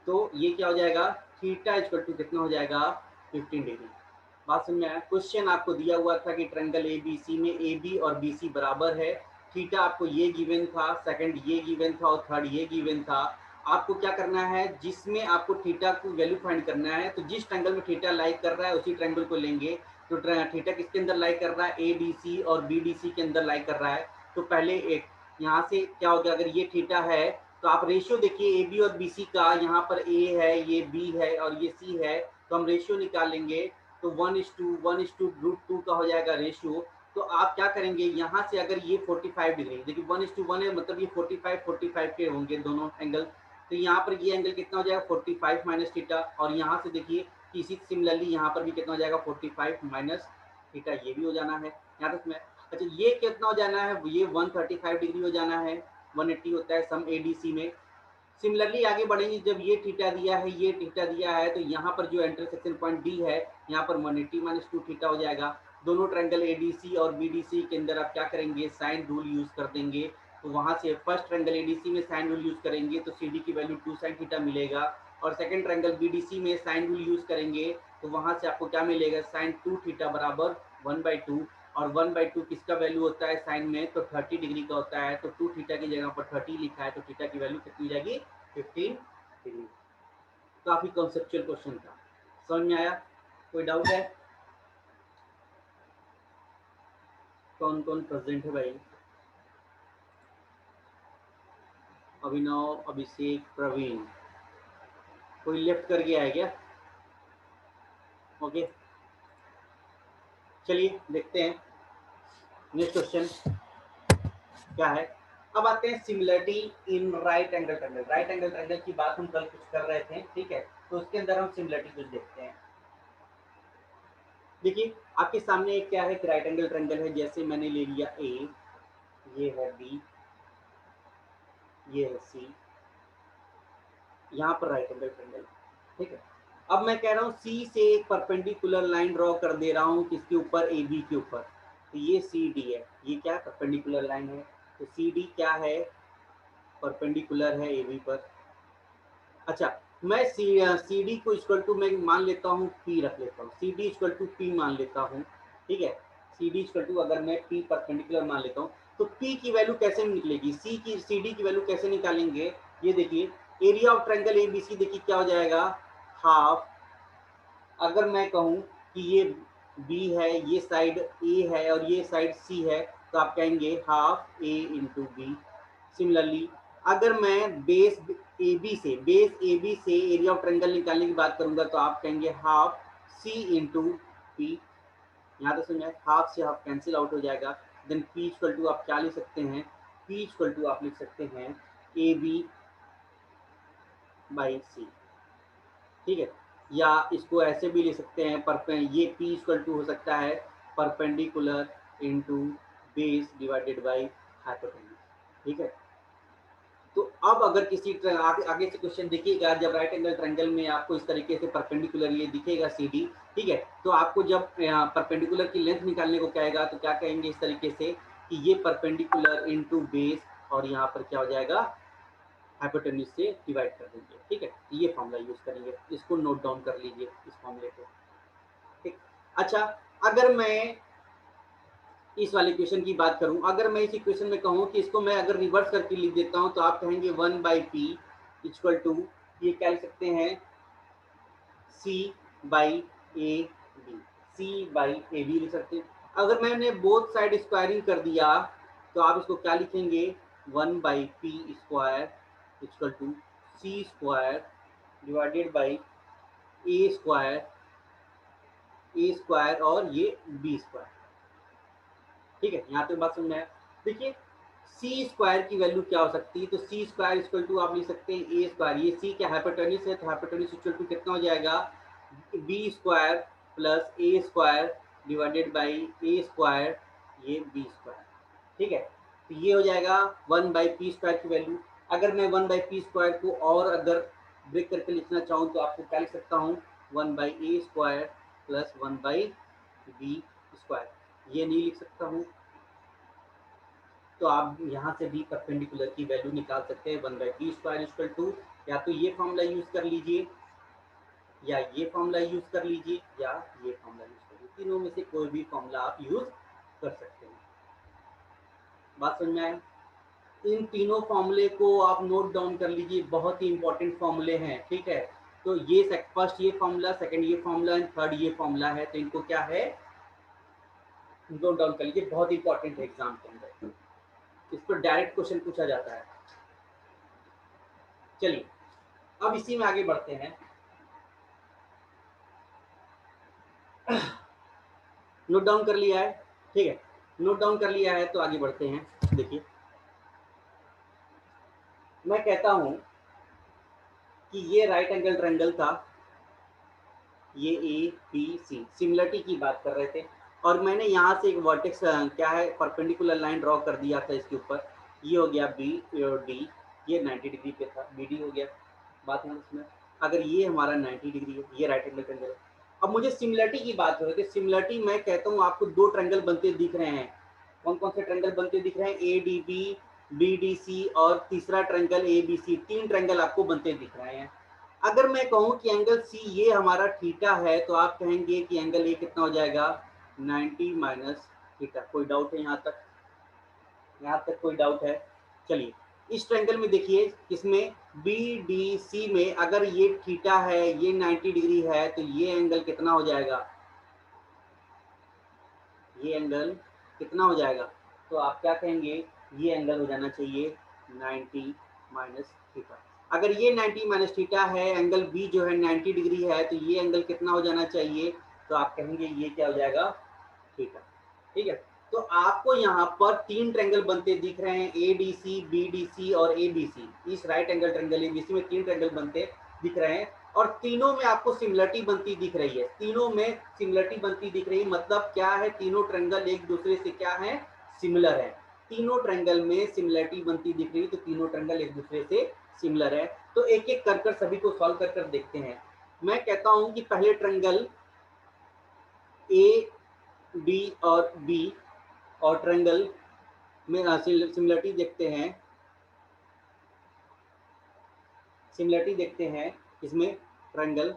तो ये क्या हो जाएगा, थीटा इक्वल टू कितना हो जाएगा, 15 डिग्री। बात समझ में आया। क्वेश्चन आपको दिया हुआ था कि ट्रायंगल ए बी सी में ए बी और बी सी बराबर है, थीटा आपको ये गिवन था, सेकंड ये गिवन था और थर्ड ये गिवन था। आपको क्या करना है, जिसमें आपको थीटा की वैल्यू फाइंड करना है, तो जिस ट्रायंगल में थीटा लाइक कर रहा है उसी ट्रायंगल को लेंगे। तो थीटा किसके अंदर लाइक कर रहा है, ए डी सी और बी डी सी के अंदर लाइक कर रहा है। तो पहले एक यहाँ से क्या हो गया, अगर ये थीटा है तो आप रेशियो देखिए, ए बी और बी सी का, यहाँ पर ए है, ये बी है और ये सी है, तो हम रेशियो निकालेंगे। तो 1:1:√2 का हो जाएगा रेशियो। तो आप क्या करेंगे, यहाँ से अगर ये 45 डिग्री, देखिए 1:1 है, मतलब ये 45 के होंगे दोनों एंगल। तो यहाँ पर ये एंगल कितना हो जाएगा, 45 माइनस थीटा। और यहाँ से देखिए इसी सिमिलरली यहाँ पर भी कितना हो जाएगा, 45 माइनस थीटा, ये भी हो जाना है यहाँ तक में। अच्छा ये कितना हो जाना है, ये 135 डिग्री हो जाना है, 180 होता है सम एडीसी में। सिमिलरली आगे बढ़ेंगे, जब ये थीटा दिया है, ये थीटा दिया है, तो यहाँ पर जो इंटरसेक्शन पॉइंट डी है, यहाँ पर 180 माइनस 2 थीटा हो जाएगा। दोनों ट्रायंगल एडीसी और बीडीसी के अंदर आप क्या करेंगे, साइन रूल यूज कर देंगे। तो वहां से फर्स्ट ट्रायंगल एडीसी में साइन रूल यूज करेंगे तो सीडी की वैल्यू 2 साइन थीटा मिलेगा, और सेकंड ट्रायंगल बीडीसी में साइन रूल यूज करेंगे तो वहां से आपको क्या मिलेगा, साइन 2 थीटा बराबर 1/2। और 1/2 किसका वैल्यू होता है साइन में, तो 30 डिग्री का होता है। तो 2 थीटा की जगह पर 30 लिखा है, तो थीटा की वैल्यू कितनी जाएगी, 15 डिग्री। काफी कॉन्सेप्चुअल क्वेश्चन था, समझ में आया, कोई डाउट है, कौन कौन प्रेजेंट है भाई, अभिनव, अभिषेक, प्रवीण, कोई लेफ्ट कर गया है क्या, ओके चलिए देखते हैं नेक्स्ट क्वेश्चन क्या है। अब आते हैं similarity in right angle triangle. Right angle triangle की बात हम कल कुछ कर रहे थे, ठीक है, तो उसके अंदर हम सिमिलरिटी कुछ देखते हैं। देखिए आपके सामने एक क्या है, राइट एंगल ट्रायंगल है, जैसे मैंने ले लिया ए, ये है बी, ये है सी, यहाँ पर राइट एंगल ट्रायंगल, ठीक है। अब मैं कह रहा हूँ सी से एक परपेंडिकुलर लाइन ड्रॉ कर दे रहा हूँ, किसके ऊपर, ए बी के ऊपर। तो ये सी डी है, ये क्या परपेंडिकुलर लाइन है, तो सी डी क्या है, परपेंडिकुलर है ए बी पर। अच्छा मैं सी डी को इक्वल टू मैं मान लेता हूँ पी रख लेता हूँ, C D equal to P मान लेता हूँ, ठीक है। सी डी इक्वल टू अगर मैं पी परपेंडिकुलर मान लेता हूँ, तो पी की वैल्यू कैसे निकलेगी, सी डी की वैल्यू कैसे निकालेंगे, ये देखिए area of triangle A B C, देखिए क्या हो जाएगा, हाफ। अगर मैं कहूँ कि ये बी है, ये साइड ए है और ये साइड सी है, तो आप कहेंगे हाफ ए इंटू बी। सिमिलरली अगर मैं बेस ए बी से एरिया ऑफ ट्रायंगल निकालने की बात करूंगा, तो आप कहेंगे हाफ सी इंटू पी। यहाँ तो समझ, हाफ से हाफ कैंसिल आउट हो जाएगा। देन पी इक्वल टू आप क्या लिख सकते हैं, पी इक्वल टू आप लिख सकते हैं ए बी बाई सी, ठीक है। या इसको ऐसे भी ले सकते हैं, ये P इक्वल टू हो सकता है perpendicular into base divided by hypotenuse, ठीक है। तो अब अगर किसी आगे से क्वेश्चन देखिएगा, जब राइट एंगल ट्रायंगल में आपको इस तरीके से परपेंडिकुलर ये दिखेगा सी डी, ठीक है, तो आपको जब परपेंडिकुलर की लेंथ निकालने को कहेगा, तो क्या कहेंगे इस तरीके से कि ये परपेंडिकुलर इंटू बेस, और यहाँ पर क्या हो जाएगा, हाइपोटेन्यूज से डिवाइड कर देंगे, ठीक है। ये फॉर्मूला यूज करेंगे, इसको नोट डाउन कर लीजिए इस फॉर्मूले को, ठीक। अच्छा अगर मैं इस वाले इक्वेशन की बात करूं, अगर मैं इस इक्वेशन में कहूं कि इसको मैं अगर रिवर्स करके लिख देता हूं, तो आप कहेंगे 1/p इक्वल टू, ये क्या लिख सकते हैं, c by A B, C by A B लिख सकते हैं। अगर मैंने बोथ साइड स्क्वायरिंग कर दिया, तो आप इसको क्या लिखेंगे, 1/p square equal to C square divided by A square और ये बी स्क्वायर, ठीक है। यहाँ तक बात समझ में आया। देखिए सी स्क्वायर की वैल्यू क्या हो सकती है, तो सी स्क्वायर इक्वल टू आप लिख सकते हैं ए स्क्वायर, ये सी क्या हाइपोटेन्यूज है, तो हाइपोटेन्यूज इक्वल टू कितना हो जाएगा, B square plus A square divided by A square ये बी स्क्वायर, ठीक है। तो ये हो जाएगा 1/p स्क्वायर की वैल्यू। अगर मैं 1/p स्क्वायर को और अगर ब्रेक करके लिखना चाहूँ, तो आपको क्या लिख सकता हूँ, 1/a square plus 1/b square, ये नहीं लिख सकता हूँ, तो आप यहाँ से भी परपेंडिकुलर की वैल्यू निकाल सकते हैं, 1/p स्क्वायर इक्वल टू या तो ये फॉर्मूला यूज कर लीजिए, या ये फॉर्मूला यूज कर लीजिए, या ये फॉर्मूला यूज कर लीजिए। तीनों में से कोई भी फॉर्मूला आप यूज कर सकते हैं। बात समझ में आए? इन तीनों फॉर्मूले को आप नोट डाउन कर लीजिए, बहुत ही इंपॉर्टेंट फॉर्मूले हैं, ठीक है। तो ये फर्स्ट ये फॉर्मूला, सेकंड ये फॉर्मूला एंड थर्ड ये फॉर्मूला है, तो इनको क्या है नोट डाउन कर लीजिए, बहुत इंपॉर्टेंट है एग्जाम के अंदर, इस पर डायरेक्ट क्वेश्चन पूछा जाता है। चलिए अब इसी में आगे बढ़ते हैं। नोट डाउन कर लिया है, ठीक है, नोट डाउन कर लिया है तो आगे बढ़ते हैं। देखिए मैं कहता हूं कि ये राइट एंगल ट्रायंगल था, ये ए बी सी, सिमिलरिटी की बात कर रहे थे, और मैंने यहाँ से एक वर्टेक्स क्या है परपेंडिकुलर लाइन ड्रॉ कर दिया था इसके ऊपर, ये हो गया बी और डी, ये 90 डिग्री पे था, बी डी हो गया। बात है इसमें, अगर ये हमारा 90 डिग्री है, ये राइट एंगल ट्रायंगल है। अब मुझे सिमिलरिटी की बात हो रही है, सिमिलरिटी मैं कहता हूँ आपको दो ट्रायंगल बनते दिख रहे हैं। कौन कौन से ट्रायंगल बनते दिख रहे हैं? A D B, B D C और तीसरा ट्रायंगल ए बी सी, तीन ट्रायंगल आपको बनते दिख रहे हैं। अगर मैं कहूं कि एंगल सी ये हमारा थीटा है, तो आप कहेंगे कि एंगल ए कितना हो जाएगा? 90 माइनस थीटा। कोई डाउट है यहाँ तक? यहाँ तक कोई डाउट है? चलिए इस ट्रायंगल में देखिए, इसमें बी डी सी में अगर ये थीटा है, ये 90 डिग्री है, तो ये एंगल कितना हो जाएगा? ये एंगल कितना हो जाएगा? तो आप क्या कहेंगे? ये एंगल हो जाना चाहिए 90 माइनस थीटा। अगर ये 90 माइनस थीटा है, एंगल बी जो है 90 डिग्री है, तो ये एंगल कितना हो जाना चाहिए? तो आप कहेंगे ये क्या हो जाएगा? थीटा। ठीक है, तो आपको यहाँ पर तीन ट्रायंगल बनते दिख रहे हैं, A D C, B D C और ए बी सी। इस right angle triangle A B C में तीन ट्रायंगल बनते दिख रहे हैं, और तीनों में आपको सिमिलरिटी बनती दिख रही है। तीनों में सिमिलरिटी बनती दिख रही है, मतलब क्या है? तीनों ट्रायंगल एक दूसरे से क्या है? सिमिलर है। तीनों ट्रायंगल में सिमिलरिटी बनती दिख रही है, तो तीनों ट्रायंगल एक दूसरे से सिमिलर है। तो एक एक कर सभी को सॉल्व कर देखते हैं। मैं कहता हूं कि पहले ट्रायंगल ए बी और बी और ट्रायंगल में सिमिलरिटी देखते हैं, सिमिलरिटी देखते हैं इसमें ट्रायंगल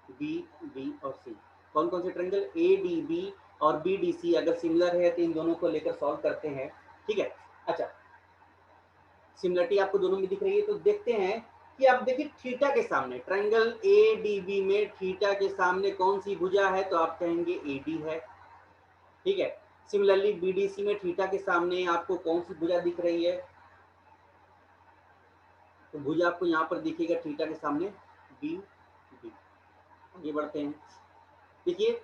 बी बी और सी। कौन कौन से ट्रायंगल? ए डी बी और बी डी सी अगर सिमिलर है तो इन दोनों को लेकर सॉल्व करते हैं, ठीक है। अच्छा, सिमिलरिटी आपको दोनों में दिख रही है, तो देखते हैं कि आप देखिए थीटा के सामने ट्रायंगल ए डी बी में थीटा के सामने कौन सी भुजा है? तो आप कहेंगे ए डी है, ठीक है। सिमिलरली बी डी सी में थीटा के सामने आपको कौन सी भुजा दिख रही है? तो भुजा आपको यहाँ पर दिखेगा थीटा के सामने बी डी। आगे बढ़ते हैं। देखिए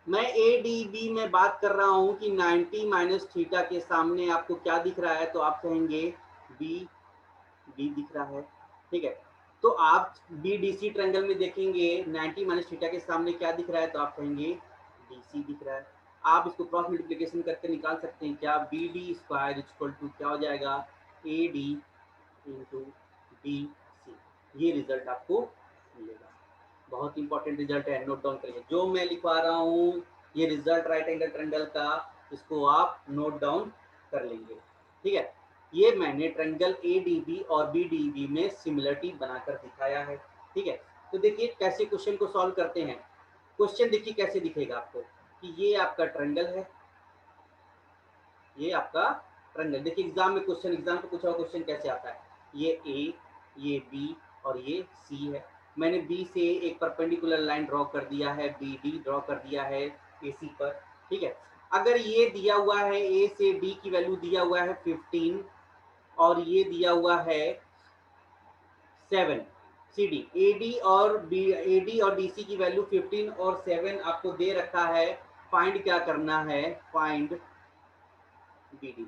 मैं ए डी बी में बात कर रहा हूं कि 90 माइनस थीटा के सामने आपको क्या दिख रहा है? तो आप कहेंगे बी डी दिख रहा है, ठीक है। तो आप बी डी सी ट्रायंगल में देखेंगे 90 माइनस थीटा के सामने क्या दिख रहा है? तो आप कहेंगे डी सी दिख रहा है। आप इसको क्रॉस मल्टीप्लिकेशन करके निकाल सकते हैं क्या? B D square equal to क्या हो जाएगा? A D into D C. ये रिजल्ट आपको मिलेगा। बहुत इंपॉर्टेंट रिजल्ट है, नोट डाउन करिए। जो मैं लिखवा रहा हूँ ये रिजल्ट राइट एंगल ट्रायंगल का, इसको आप नोट डाउन कर लेंगे, ठीक है। ये मैंने ट्रायंगल ए डी बी और बी डी बी में सिमिलरिटी बनाकर दिखाया है, ठीक है। तो देखिए कैसे क्वेश्चन को सॉल्व करते हैं। क्वेश्चन देखिए कैसे दिखेगा आपको कि ये आपका ट्रायंगल है, ये आपका ट्रायंगल। देखिए एग्जाम में क्वेश्चन, एग्जाम में पूछा हुआ क्वेश्चन कैसे आता है? ये ए, ये बी और ये सी है। मैंने बी से एक परपेंडिकुलर लाइन ड्रॉ कर दिया है, बी डी ड्रॉ कर दिया है ए सी पर, ठीक है। अगर ये दिया हुआ है ए से डी की वैल्यू दिया हुआ है 15 और ये दिया हुआ है 7, सी डी, ए डी और बी, ए डी और डी सी की वैल्यू 15 और 7 आपको दे रखा है। फाइंड क्या करना है? फाइंड बी डी,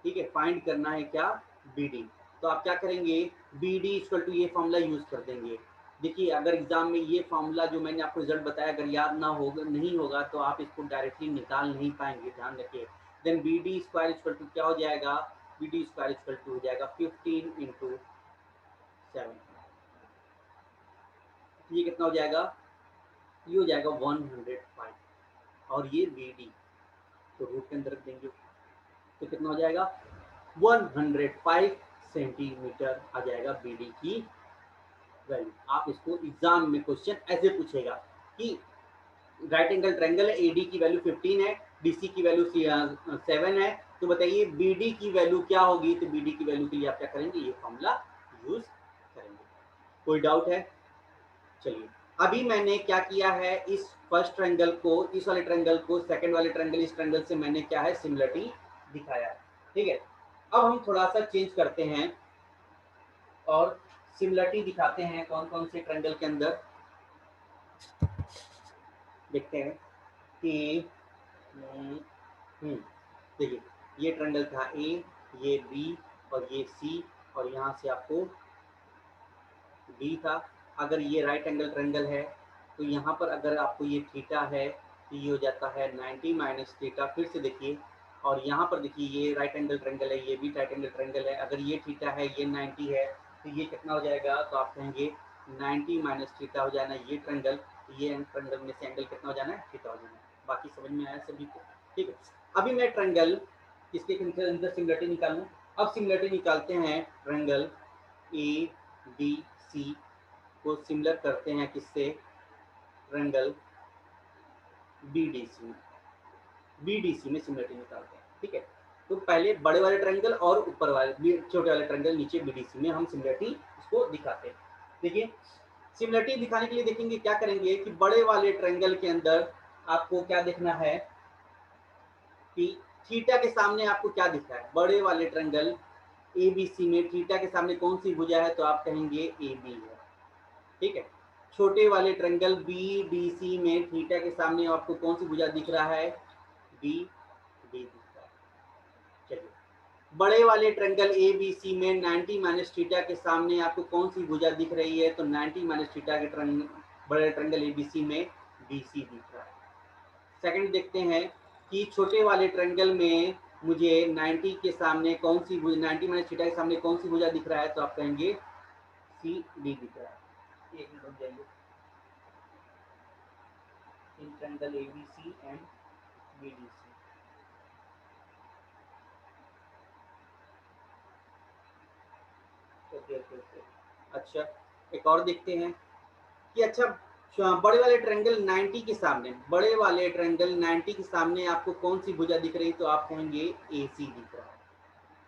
ठीक है। फाइंड करना है क्या? B D. तो आप क्या करेंगे? बी डी इक्वल टू ये फॉर्मूला यूज कर देंगे। देखिए अगर एग्जाम में ये फॉर्मूला जो मैंने आपको रिजल्ट बताया अगर याद ना होगा, नहीं होगा, तो आप इसको डायरेक्टली निकाल नहीं पाएंगे, ध्यान रखिए। Then B D square equal to क्या हो जाएगा? B D square equal to हो जाएगा 15 इंटू 7। ये कितना हो जाएगा? ये हो जाएगा 105, और ये बी डी तो रूट के अंदर रख देंगे, तो कितना हो जाएगा? 105 सेंटीमीटर आ जाएगा BD की वैल्यू। आप इसको एग्जाम में क्वेश्चन ऐसे पूछेगा कि राइट एंगल ट्रायंगल है, AD की वैल्यू 15 है, BC की वैल्यू 7 है, तो बताइए BD की वैल्यू क्या होगी। तो BD की वैल्यू के लिए आप क्या करेंगे, ये फॉर्मूला यूज करेंगे। कोई डाउट है? चलिए, अभी मैंने क्या किया है, इस फर्स्ट ट्रायंगल को, इस वाले ट्रायंगल को सेकंड वाले ट्रायंगल, इस ट्रायंगल से मैंने क्या है, सिमिलरिटी दिखाया है। ठीक है, अब हम थोड़ा सा चेंज करते हैं और सिमिलरिटी दिखाते हैं कौन कौन से ट्रायंगल के अंदर। देखते हैं कि देखिए, ये ट्रायंगल था A, ये B और ये C, और यहाँ से आपको D था। अगर ये राइट एंगल ट्रायंगल है तो यहाँ पर अगर आपको ये थीटा है तो ये हो जाता है 90 माइनस थीटा। फिर से देखिए, और यहाँ पर देखिए ये राइट एंगल ट्रायंगल है, ये भी राइट एंगल ट्रायंगल है। अगर ये थीटा है, ये 90 है, तो ये कितना हो जाएगा, तो आप कहेंगे 90 माइनस थीटा हो जाना ये ट्रायंगल, ये ट्रायंगल में से एंगल कितना हो जाना है, थीटा हो जाना है। बाकी समझ में आया सभी को? ठीक है, अभी मैं ट्रायंगल इसके अंदर सिमिलरिटी निकालूं। अब सिमिलरिटी निकालते हैं, ट्रायंगल ABC को सिमिलर करते हैं किससे, ट्रायंगल BDC में। BDC में सिमिलरिटी निकालते हैं। ठीक है, तो पहले बड़े वाले ट्रायंगल और ऊपर वाले छोटे वाले ट्रायंगल नीचे BDC में हम सिमिलरिटी इसको दिखाते हैं। देखिए, सिमिलरिटी दिखाने के लिए देखेंगे क्या करेंगे कि बड़े वाले ट्रायंगल के अंदर आपको क्या देखना है कि थीटा के सामने आपको क्या दिख रहा है। बड़े वाले ट्रायंगल ABC में थीटा के सामने कौन सी भुजा है, तो आप कहेंगे AB है। ठीक है, छोटे वाले ट्रायंगल BDC में थीटा के सामने आपको कौन सी भुजा दिख रहा है, BD दिख रहा है। चलिए, बड़े वाले ट्रायंगल ABC में 90 माइनस थीटा के सामने आपको कौन सी भुजा दिख रही है, तो 90 माइनस थीटा के बड़े ट्रायंगल ABC में BC दिख रहा है। सेकंड देखते हैं कि छोटे वाले ट्रायंगल में मुझे 90 के सामने कौन सी भुजा, 90 माइनस थीटा के सामने कौन सी भुजा दिख रहा है, तो आप कहेंगे CD दिख रहा है। एक मिनट रुक जाइए, in triangle ABC and BDC। Okay, अच्छा, एक और देखते हैं कि अच्छा, बड़े वाले ट्रायंगल 90 के सामने, बड़े वाले ट्रायंगल 90 के सामने आपको कौन सी भुजा दिख रही, तो आप कहेंगे AC दिख रहा है।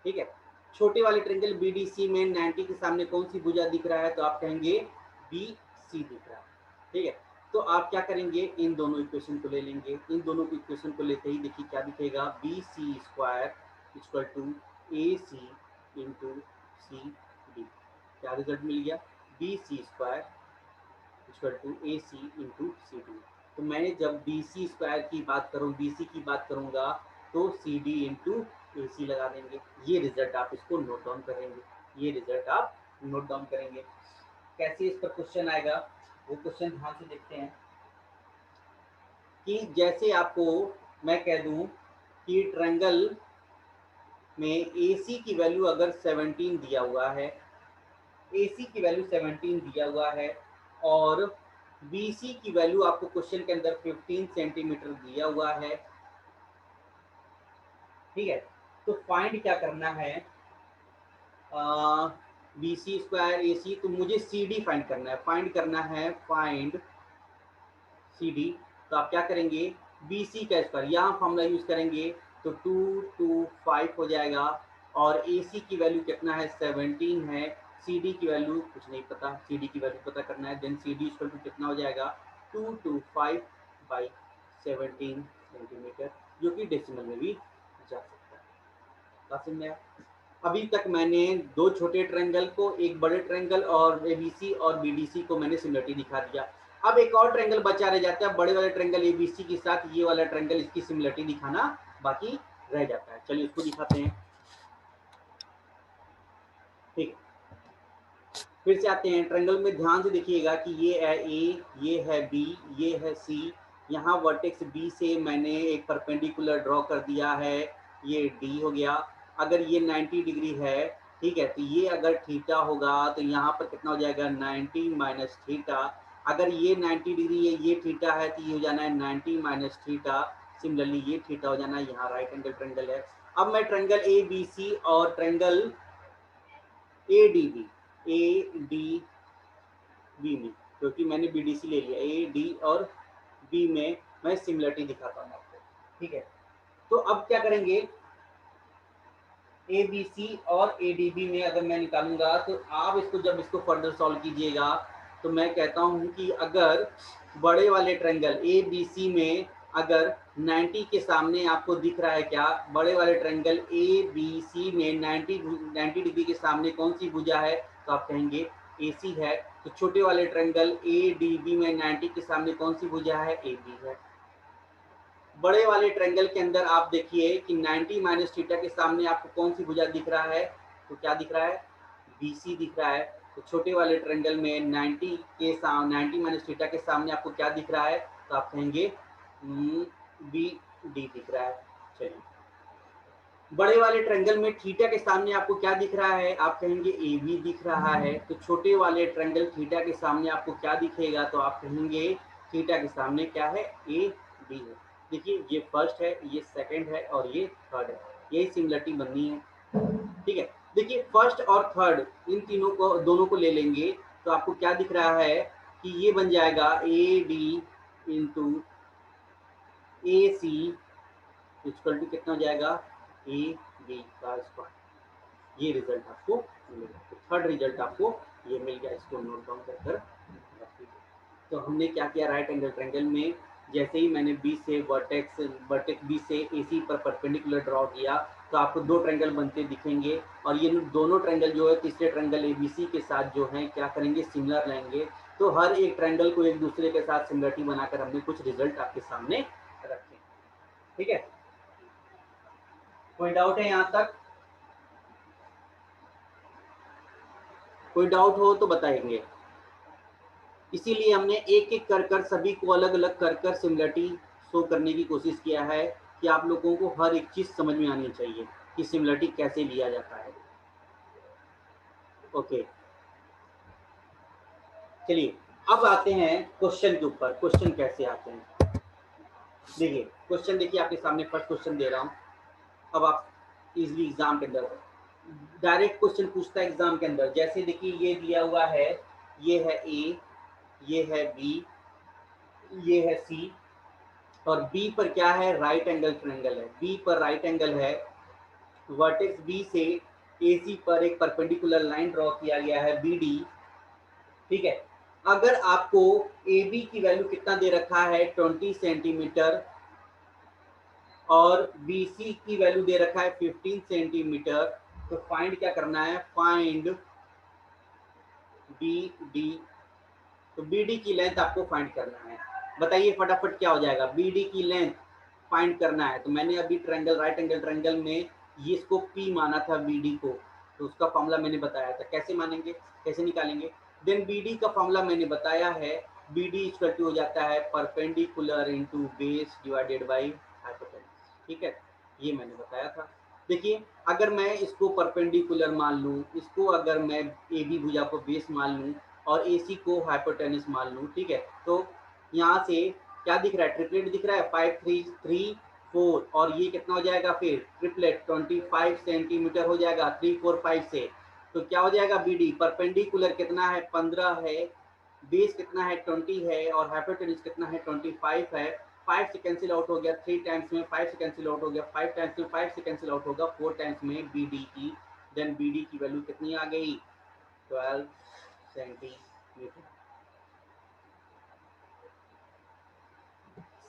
ठीक है, छोटे वाले ट्रायंगल BDC में 90 के सामने कौन सी भुजा दिख रहा है, तो आप कहेंगे BC दिख रहा है। ठीक है, तो आप क्या करेंगे, इन दोनों इक्वेशन को ले लेंगे। इन दोनों की इक्वेशन को लेते ही देखिए क्या दिखेगा, BC square equal to AC into CD। क्या रिजल्ट मिल गया, BC square equal to AC into CD। तो मैंने जब BC स्क्वायर की बात करूँ, BC की बात करूँगा, तो CD इंटू AC लगा देंगे। ये रिजल्ट आप इसको नोट डाउन करेंगे, ये रिजल्ट आप नोट डाउन करेंगे। कैसे इस पर क्वेश्चन आएगा, वो क्वेश्चन ध्यान से देखते हैं कि जैसे आपको मैं कह दूं कि ट्रायंगल में AC की वैल्यू अगर 17 दिया हुआ है, AC की वैल्यू 17 दिया हुआ है, और BC की वैल्यू आपको क्वेश्चन के अंदर 15 सेंटीमीटर दिया हुआ है। ठीक है, तो फाइंड क्या करना है, BC स्क्वायर AC, तो मुझे CD फाइंड करना है, फाइंड CD। तो आप क्या करेंगे, BC का स्क्वायर, यहाँ फॉर्मूला यूज करेंगे तो 225 हो जाएगा, और AC की वैल्यू कितना है, 17 है। CD की वैल्यू कुछ नहीं पता, CD की वैल्यू पता करना है, देन CD इक्वल टू कितना हो जाएगा, 225 बाई 17 सेंटीमीटर, जो कि डेसिमल में भी जा सकता है। समझ में आया? अभी तक मैंने दो छोटे ट्रायंगल को, एक बड़े ट्रायंगल और ABC और BDC को मैंने सिमिलरिटी दिखा दिया। अब एक और ट्रायंगल बचा रह जाता है, बड़े वाले ट्रायंगल ABC के साथ ये वाला ट्रायंगल, इसकी सिमिलरिटी दिखाना बाकी रह जाता है। चलिए उसको दिखाते हैं। ठीक है, फिर से आते हैं ट्रायंगल में, ध्यान से देखिएगा कि ये है A, ये है B, ये है C। यहाँ वर्टेक्स B से मैंने एक परपेंडिकुलर ड्रॉ कर दिया है, ये D हो गया। अगर ये 90 डिग्री है, ठीक है, तो ये अगर थीटा होगा तो यहाँ पर कितना हो जाएगा, 90 माइनस थीटा। अगर ये 90 डिग्री है, ये थीटा है, तो ये हो जाना है 90 माइनस थीटा। सिमिलरली ये थीटा हो जाना है, यहाँ राइट एंगल ट्रायंगल है। अब मैं ट्रायंगल ABC और ट्रायंगल ए डी बी में, क्योंकि मैंने बी डी सी ले लिया, ए डी और बी में मैं सिमिलरिटी दिखाता हूँ आपको, ठीक है। तो अब क्या करेंगे, ए बी सी और ए डी बी में अगर मैं निकालूंगा तो आप इसको जब इसको फर्दर सॉल्व कीजिएगा तो मैं कहता हूं कि अगर बड़े वाले ट्रायंगल ए बी सी में अगर 90 के सामने आपको दिख रहा है क्या, बड़े वाले ट्रायंगल ए बी सी में 90 डिग्री के सामने कौन सी भुजा है, तो आप कहेंगे ए सी है। तो छोटे वाले ट्रायंगल ए डी बी में 90 के सामने कौन सी भुजा है, ए बी है। बड़े वाले ट्रायंगल के अंदर आप देखिए कि 90 माइनस थीटा के सामने आपको कौन सी भुजा दिख रहा है, तो क्या दिख रहा है, BC दिख रहा है। तो छोटे वाले ट्रायंगल में 90 के सामने 90 माइनस थीटा के सामने आपको क्या दिख रहा है, तो आप कहेंगे BD दिख रहा है। चलिए, बड़े वाले ट्रायंगल में थीटा के सामने आपको क्या दिख रहा है, आप कहेंगे AB दिख रहा है। तो छोटे वाले ट्रायंगल थीटा के सामने आपको क्या दिखेगा, तो आप कहेंगे थीटा के सामने क्या है, AD है। देखिए ये फर्स्ट है, ये सेकंड है और ये थर्ड है, यही सिमिलरिटी बननी है, ठीक है। देखिए फर्स्ट और थर्ड इन तीनों को दोनों को ले लेंगे तो आपको क्या दिख रहा है कि ये बन जाएगा AD into AC equal to कितना हो जाएगा, AB का स्क्वायर। ये रिजल्ट आपको मिलेगा। तो थर्ड रिजल्ट आपको ये मिल गया, इसको नोट डाउन कर रख लीजिए। तो हमने क्या किया, राइट एंगल ट्रायंगल में जैसे ही मैंने बी से वर्टेक्स बी से AC पर परपेंडिकुलर ड्रॉ किया तो आपको दो ट्रायंगल बनते दिखेंगे और ये दोनों ट्रायंगल जो है तीसरे ट्रायंगल ABC के साथ जो है क्या करेंगे, सिमिलर लेंगे। तो हर एक ट्रायंगल को एक दूसरे के साथ सिमिलरिटी बनाकर हमने कुछ रिजल्ट आपके सामने रखे, ठीक है। कोई डाउट है यहाँ तक, कोई डाउट हो तो बताएंगे। इसीलिए हमने एक एक कर कर सभी को अलग अलग कर कर सिमिलरिटी शो करने की कोशिश किया है कि आप लोगों को हर एक चीज समझ में आनी चाहिए कि सिमिलरिटी कैसे लिया जाता है। ओके, चलिए अब आते हैं क्वेश्चन के ऊपर। क्वेश्चन कैसे आते हैं, देखिए क्वेश्चन देखिए आपके सामने फर्स्ट क्वेश्चन दे रहा हूँ। अब आप इजली एग्जाम के अंदर डायरेक्ट क्वेश्चन पूछता है एग्जाम के अंदर। जैसे देखिए ये दिया हुआ है, ये है ए, ये है बी, ये है सी और बी पर क्या है, राइट एंगल ट्रायंगल है। बी पर राइट एंगल है, वर्टेक्स बी से AC पर एक परपेंडिकुलर लाइन ड्रॉ किया गया है BD, ठीक है। अगर आपको AB की वैल्यू कितना दे रखा है 20 सेंटीमीटर और BC की वैल्यू दे रखा है 15 सेंटीमीटर, तो फाइंड क्या करना है, फाइंड BD। तो BD की लेंथ आपको फाइंड करना है। बताइए फटाफट क्या हो जाएगा, BD की लेंथ फाइंड करना है। तो मैंने अभी ट्रायंगल राइट एंगल ट्रायंगल में ये इसको P माना था BD को, तो उसका फॉर्मूला मैंने बताया था। कैसे मानेंगे, कैसे निकालेंगे, देन BD का फॉर्मूला मैंने बताया है, BD इक्वल टू हो जाता है perpendicular into base divided by hypotenuse, ठीक है, ये मैंने बताया था। देखिए अगर मैं इसको परपेंडिकुलर मान लूँ, इसको अगर मैं AB भुजा को बेस मान लूँ और AC को हाइपोटेन्यूज मान लूँ, ठीक है, तो यहाँ से क्या दिख रहा है, ट्रिपलेट दिख रहा है 5 3 3 4 और ये कितना हो जाएगा फिर ट्रिपलेट 25 सेंटीमीटर हो जाएगा 3 4 5 से। तो क्या हो जाएगा, BD परपेंडिकुलर कितना है 15 है, बेस कितना है 20 है और हाइपोटेन्यूज कितना है 25 है। 5 से कैंसिल आउट हो गया, 3 टाइम्स में 5 से कैंसिल आउट हो गया, 5 टाइम्स में 5 से कैंसिल आउट होगा, 4 टाइम्स में BD की, देन BD की वैल्यू कितनी आ गई, 12 सेंटीमीटर।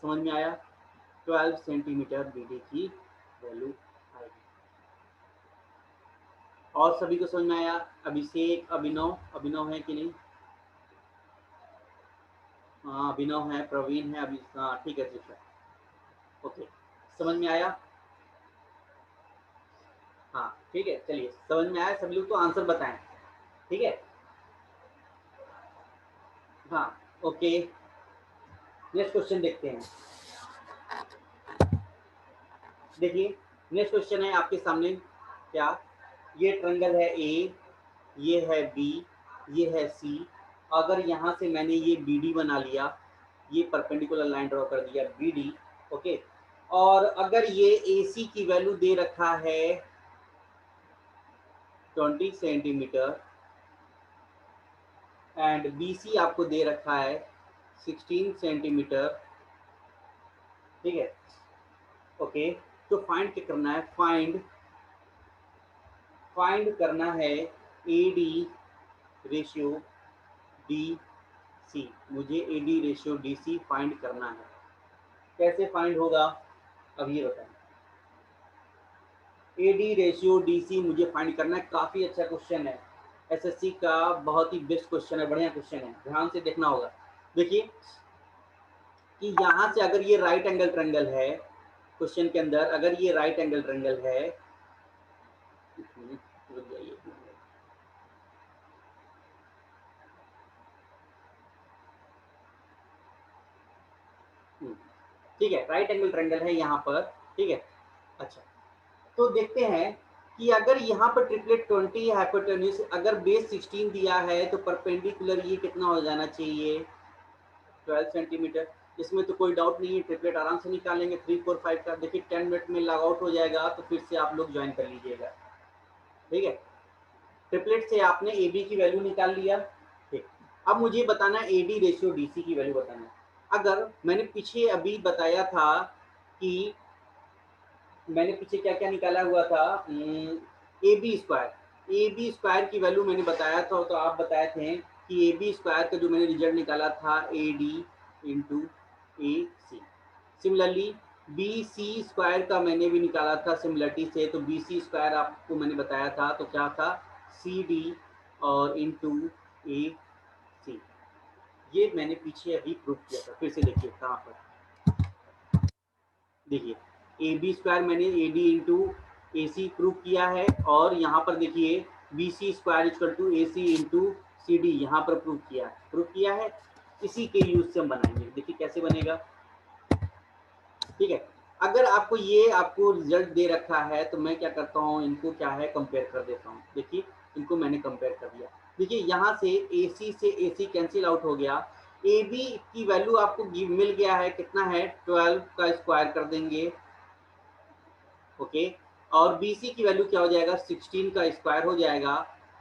समझ में आया, 12 सेंटीमीटर BD की वैल्यू आएगी। और सभी को समझ में आया, अभिषेक, अभिनव, अभिनव है कि नहीं, हाँ अभिनव है, प्रवीण है, अभी हाँ ठीक है ठीक है, ओके समझ में आया, हाँ ठीक है। चलिए समझ में आया सभी लोग तो आंसर बताएं, ठीक है, हाँ ओके। नेक्स्ट क्वेश्चन देखते हैं। देखिए नेक्स्ट क्वेश्चन है आपके सामने, क्या, ये ट्रायंगल है A, ये है B, ये है C। अगर यहाँ से मैंने ये BD बना लिया, ये परपेंडिकुलर लाइन ड्रॉ कर दिया BD, ओके, और अगर ये AC की वैल्यू दे रखा है 20 सेंटीमीटर एंड BC आपको दे रखा है 16 सेंटीमीटर, ठीक है। ओके, तो फाइंड क्या करना है, फाइंड करना है AD रेशियो DC। मुझे AD रेशियो DC फाइंड करना है। कैसे फाइंड होगा अब ये बताएं। AD रेशियो DC मुझे फाइंड करना है। काफ़ी अच्छा क्वेश्चन है, SSC का बहुत ही बेस्ट क्वेश्चन है, बढ़िया क्वेश्चन है, ध्यान से देखना होगा। देखिए कि यहाँ से अगर ये राइट एंगल ट्रायंगल है, क्वेश्चन के अंदर अगर ये राइट एंगल ट्रायंगल है, रुक जाइए, ठीक है, राइट एंगल ट्रायंगल है यहाँ पर, ठीक है। अच्छा, तो देखते हैं कि अगर यहाँ पर ट्रिपलेट 20 हाइपोटेन्यूज, अगर बेस 16 दिया है तो परपेंडिकुलर ये कितना हो जाना चाहिए, 12 सेंटीमीटर। इसमें तो कोई डाउट नहीं है, ट्रिपलेट आराम से निकालेंगे 3 4 5 का। देखिए 10 मिनट में लॉग आउट हो जाएगा, तो फिर से आप लोग ज्वाइन कर लीजिएगा, ठीक है। ट्रिपलेट से आपने ए बी की वैल्यू निकाल लिया, ठीक। अब मुझे बताना है AD रेशियो DC की वैल्यू बताना है। अगर मैंने पीछे अभी बताया था कि मैंने पीछे क्या क्या निकाला हुआ था, AB स्क्वायर की वैल्यू मैंने बताया था, तो आप बताए थे कि AB स्क्वायर का जो मैंने रिजल्ट निकाला था AD into AC। Similarly BC square का मैंने भी निकाला था सिमिलरिटी से, तो BC स्क्वायर आपको मैंने बताया था, तो क्या था CD और इंटू AC। ये मैंने पीछे अभी प्रूव किया था, फिर से देखिए कहाँ पर, देखिए AB स्क्वायर मैंने AD इंटू AC प्रूव किया है, और यहाँ पर देखिए BC square equal to AC into CD यहाँ पर प्रूव किया है। इसी के यूज से हम बनाएंगे, देखिए कैसे बनेगा, ठीक है। अगर आपको ये आपको रिजल्ट दे रखा है, तो मैं क्या करता हूँ, इनको क्या है कंपेयर कर देता हूँ। देखिए इनको मैंने कंपेयर कर दिया, देखिए यहाँ से AC कैंसिल आउट हो गया। AB की वैल्यू आपको मिल गया है, कितना है 12 का स्क्वायर कर देंगे, ओके। और BC की वैल्यू क्या हो जाएगा, 16 का स्क्वायर हो जाएगा।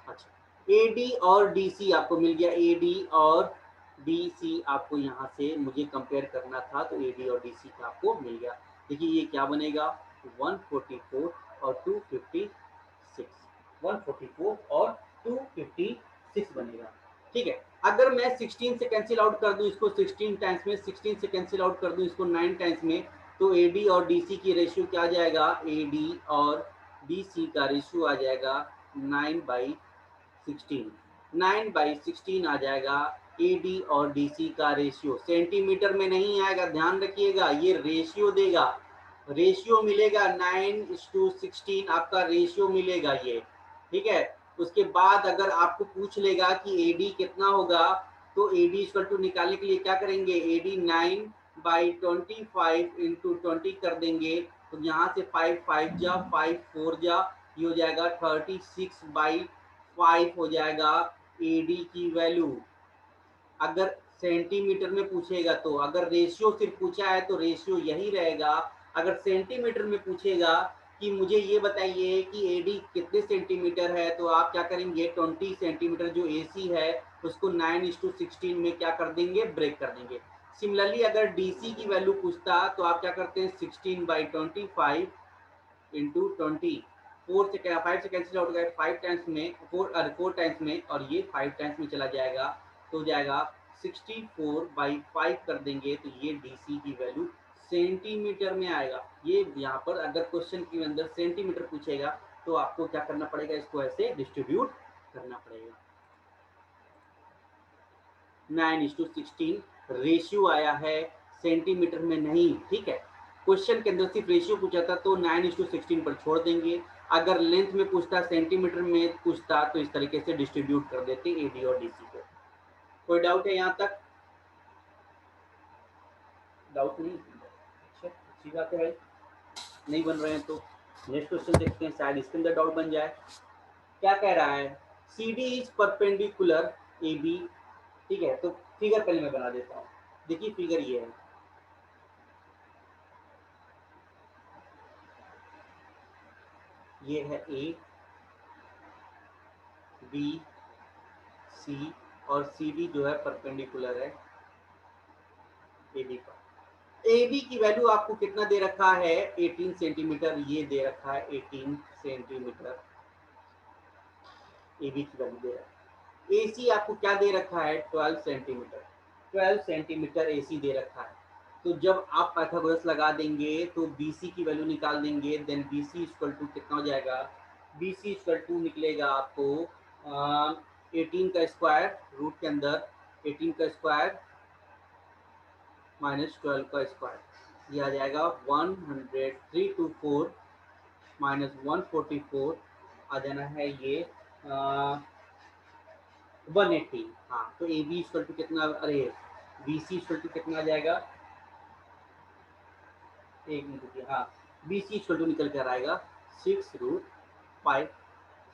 अच्छा, AD और DC आपको मिल गया, AD और DC आपको यहाँ से मुझे कंपेयर करना था, तो AD और DC का आपको मिल गया। देखिए ये क्या बनेगा, 144 और 256, 144 और 256 बनेगा, ठीक है। अगर मैं 16 से कैंसिल आउट कर दूं इसको 16 टाइम्स में, 16 से कैंसिल आउट कर दूं इसको 9 टाइम्स में, तो AD और DC की रेशियो क्या आ जाएगा, AD और DC का रेशियो आ जाएगा 9/16, 9/16 आ जाएगा AD और DC का रेशियो। सेंटीमीटर में नहीं आएगा, ध्यान रखिएगा, ये रेशियो देगा, रेशियो मिलेगा 9:16 आपका रेशियो मिलेगा ये, ठीक है। उसके बाद अगर आपको पूछ लेगा कि AD कितना होगा, तो AD इक्वल टू निकालने के लिए क्या करेंगे, AD 9/25 इंटू 20 कर देंगे, तो यहाँ से 5 5 जा 5 4 जा, ये हो जाएगा 36/5 हो जाएगा AD की वैल्यू। अगर सेंटीमीटर में पूछेगा, तो अगर रेशियो सिर्फ पूछा है तो रेशियो यही रहेगा। अगर सेंटीमीटर में पूछेगा कि मुझे ये बताइए कि AD कितने सेंटीमीटर है, तो आप क्या करेंगे, 20 सेंटीमीटर जो AC है उसको 9:16 में क्या कर देंगे, ब्रेक कर देंगे। सिमिलरली अगर DC की वैल्यू पूछता, तो आप क्या करते हैं, 16/25 इंटू 20, 4 से 5 से कैंसिल आउट गए, 5 टाइम्स में 4 टाइम्स में, और ये 5 टाइम्स में चला जाएगा, तो हो जाएगा 64/5 कर देंगे, तो ये DC की वैल्यू सेंटीमीटर में आएगा। ये यहाँ पर अगर क्वेश्चन के अंदर सेंटीमीटर पूछेगा, तो आपको क्या करना पड़ेगा, इसको ऐसे डिस्ट्रीब्यूट करना पड़ेगा। 9:16 रेशियो आया है, सेंटीमीटर में नहीं, ठीक है। क्वेश्चन के अंदर सिर्फ रेशियो पूछा था, तो 9:16 पर छोड़ देंगे। अगर लेंथ में पूछता, सेंटीमीटर में पूछता, तो इस तरीके से डिस्ट्रीब्यूट कर देते AD और DC को। कोई डाउट है यहाँ तक, डाउट नहीं, अच्छा अच्छी बात है भाई, नहीं बन रहे हैं तो नेक्स्ट क्वेश्चन देखते हैं, शायद इसके अंदर डाउट बन जाए। क्या कह रहा है, CD इज परपेंडिकुलर AB, ठीक है। तो फिगर पहले मैं बना देता हूँ, देखिए फिगर ये है, ये है A, बी सी और सी डी जो है परपेंडिकुलर है ए बी पर। ए बी की वैल्यू आपको कितना दे रखा है 18 सेंटीमीटर, ये दे रखा है 18 सेंटीमीटर ए बी की वैल्यू दे रखा है। ए सी आपको क्या दे रखा है 12 सेंटीमीटर, 12 सेंटीमीटर ए सी दे रखा है। तो जब आप पाइथागोरस लगा देंगे तो बी सी की वैल्यू निकाल देंगे, then B C equal to कितना हो जाएगा, बी सी इक्वल टू निकलेगा आपको 18 का स्क्वायर रूट के अंदर 18 का स्क्वायर माइनस 12 का स्क्वायर, ये आ जाएगा 324 माइनस 144 आ जाना है ये 180। हाँ तो ए बी इक्वल टू कितना, अरे बी सी इक्वल टू कितना आ जाएगा, एक मिनट, हाँ बी सी इक्वल टू निकल कर आएगा 6√5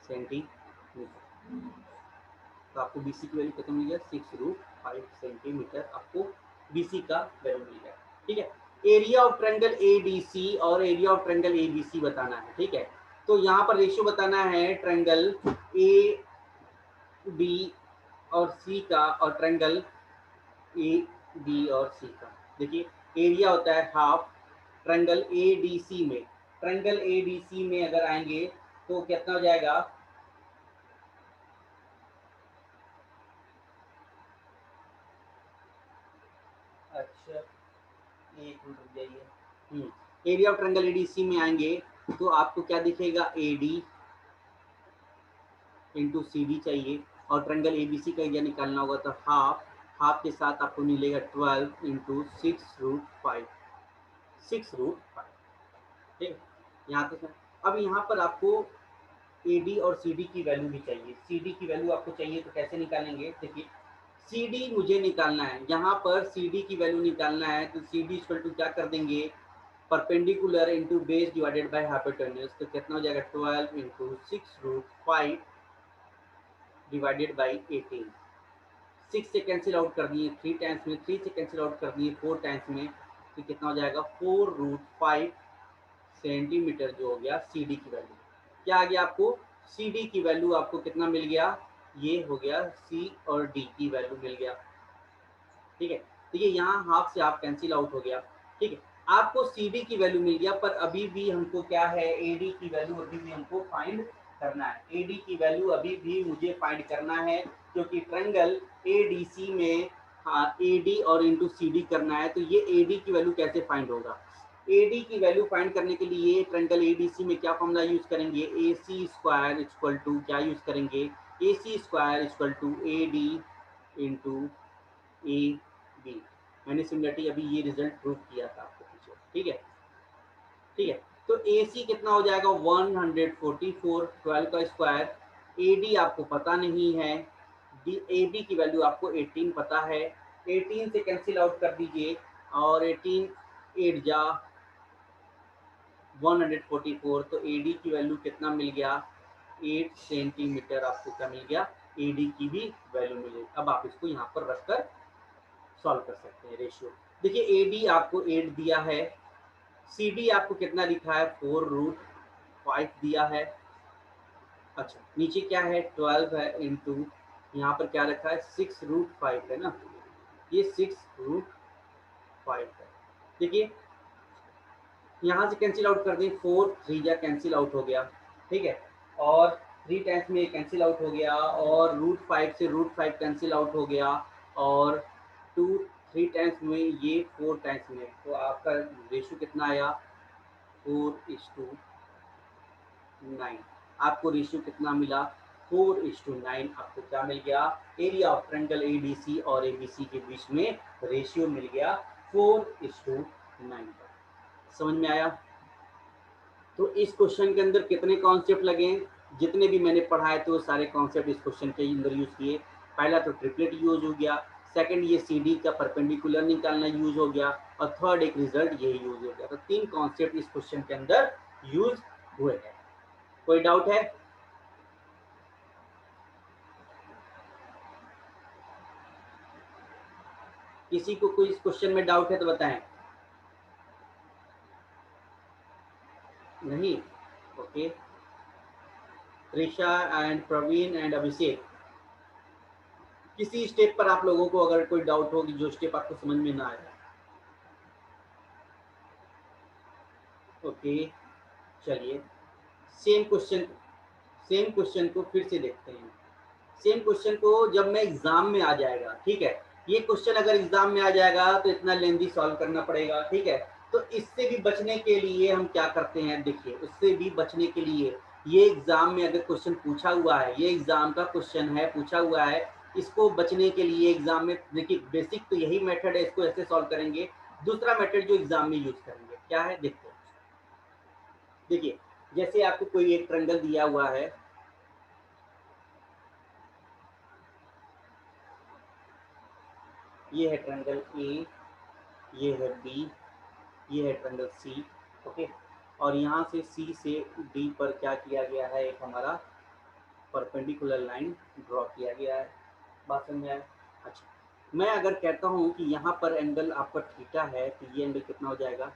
सेंटीमीटर। तो आपको बी सी की वैल्यू कितना मिल गया 6√5 सेंटीमीटर, आपको बी सी का वैल्यू मिल गया। ठीक है, area of triangle A D C और area of triangle A B C बताना है। ठीक है, तो यहाँ पर रेशियो बताना है ट्रायंगल ए बी और सी का और ट्रायंगल ए बी और सी का। देखिए एरिया होता है half, triangle A D C में, ट्रायंगल ए डी सी में अगर आएंगे तो कितना हो जाएगा, अच्छा एक मिनट रुक जाइए, area of triangle A D C में आएंगे तो आपको क्या दिखेगा A D into C D चाहिए, और ट्रायंगल ए बी सी का एरिया निकालना होगा तो हाफ, हाफ के साथ आपको मिलेगा 12 इंटू 6√5, 6√5। ठीक है, यहाँ तक। अब यहाँ पर आपको ए डी और सी डी की वैल्यू भी चाहिए, सी डी की वैल्यू आपको चाहिए तो कैसे निकालेंगे, देखिए सी डी मुझे निकालना है, यहाँ पर सी डी की वैल्यू निकालना है तो सी डी इक्वल टू क्या कर देंगे, perpendicular into base divided by hypotenuse, तो कितना हो जाएगा 12 इंटू 6√5 डिवाइडेड बाई 18, 6 से कैंसिल आउट कर दिए 3 टाइम्स में, 3 से कैंसिल आउट कर दिए 4 टाइम्स में, तो कितना हो जाएगा 4√5 सेंटीमीटर जो हो गया सी डी की वैल्यू। क्या आ गया आपको, सी डी की वैल्यू आपको कितना मिल गया, ये हो गया सी और डी की वैल्यू मिल गया। ठीक है, तो ये यहाँ हाफ से हाफ कैंसिल आउट हो गया। ठीक है, आपको सी डी की वैल्यू मिल गया, पर अभी भी हमको क्या है ए डी की वैल्यू अभी भी हमको फाइंड करना है, ए डी की वैल्यू अभी भी मुझे फाइंड करना है, क्योंकि ट्रायंगल ए डी सी में हाँ ए डी और इंटू सी डी करना है, तो ये ए डी की वैल्यू कैसे फाइंड होगा, ए डी की वैल्यू फाइंड करने के लिए ट्रायंगल ए डी सी में क्या फॉर्मूला यूज करेंगे, A C square equal to क्या यूज करेंगे, A C square equal to A D into A B. मैंने सिमिलरिटी अभी ये रिजल्ट प्रूव किया था आपको पीछे। ठीक है, ठीक है, तो ए सी कितना हो जाएगा 144, 12 का स्क्वायर, ए डी आपको पता नहीं है, डी ए बी की वैल्यू आपको 18 पता है, 18 से कैंसिल आउट कर दीजिए और 18 8 जा 144, तो ए डी की वैल्यू कितना मिल गया 8 सेंटीमीटर, आपको क्या मिल गया ए डी की भी वैल्यू मिलेगी। अब आप इसको यहाँ पर रखकर सॉल्व कर सकते हैं रेशियो। देखिए ए डी आपको 8 दिया है, सी डी आपको कितना लिखा है 4√5 दिया है, अच्छा नीचे क्या है 12 है इंटू यहाँ पर क्या रखा है 6√5 है ना, ये 6√5 है। देखिए यहाँ से कैंसिल आउट कर दें 4 3 जा कैंसिल आउट हो गया। ठीक है, और 3 टाइम्स में कैंसिल आउट हो गया, और √5 से √5 कैंसिल आउट हो गया, और 2 3 टाइम्स में ये 4 टाइम्स में, तो आपका रेशियो कितना आया 4:9। आपको रेशियो कितना मिला 4:9, आपको क्या मिल गया area of triangle A D C और ए बी सी के बीच में रेशियो मिल गया 4:9 का। समझ में आया। तो इस क्वेश्चन के अंदर कितने कॉन्सेप्ट लगे, जितने भी मैंने पढ़ाए तो सारे कॉन्सेप्ट इस क्वेश्चन के अंदर यूज किए। पहला तो ट्रिपलेट यूज हो गया, सेकंड ये सी डी का परपेंडिकुलर निकालना यूज हो गया, और थर्ड एक रिजल्ट ये यूज हो गया। तो 3 कॉन्सेप्ट इस क्वेश्चन के अंदर यूज हुए हैं। कोई डाउट है? किसी को कोई इस क्वेश्चन में डाउट है तो बताएं। नहीं, okay Trisha and Praveen and Abhishek, किसी स्टेप पर आप लोगों को अगर कोई डाउट हो कि जो स्टेप आपको समझ में ना आया। ओके चलिए सेम क्वेश्चन को फिर से देखते हैं। सेम क्वेश्चन को जब मैं एग्जाम में आ जाएगा, ठीक है, ये क्वेश्चन अगर एग्जाम में आ जाएगा तो इतना लेंदी सॉल्व करना पड़ेगा, ठीक है। तो इससे भी बचने के लिए हम क्या करते हैं, देखिए उससे भी बचने के लिए ये एग्जाम में अगर क्वेश्चन पूछा हुआ है, ये एग्जाम का क्वेश्चन है पूछा हुआ है, इसको बचने के लिए एग्जाम में देखिए बेसिक तो यही मेथड है, इसको ऐसे सॉल्व करेंगे। दूसरा मेथड जो एग्जाम में यूज करेंगे क्या है, देखते हैं। देखिए जैसे आपको कोई एक ट्रायंगल दिया हुआ है, ये है ट्रायंगल ए, ये है बी, ये है ट्रायंगल सी, ओके। और यहाँ से सी से डी पर क्या किया गया है, एक हमारा परपेंडिकुलर लाइन ड्रॉ किया गया है। बात समझ में आए? अच्छा, मैं अगर कहता हूँ कि यहाँ पर एंगल आपका थीटा है तो ये एंगल कितना हो जाएगा,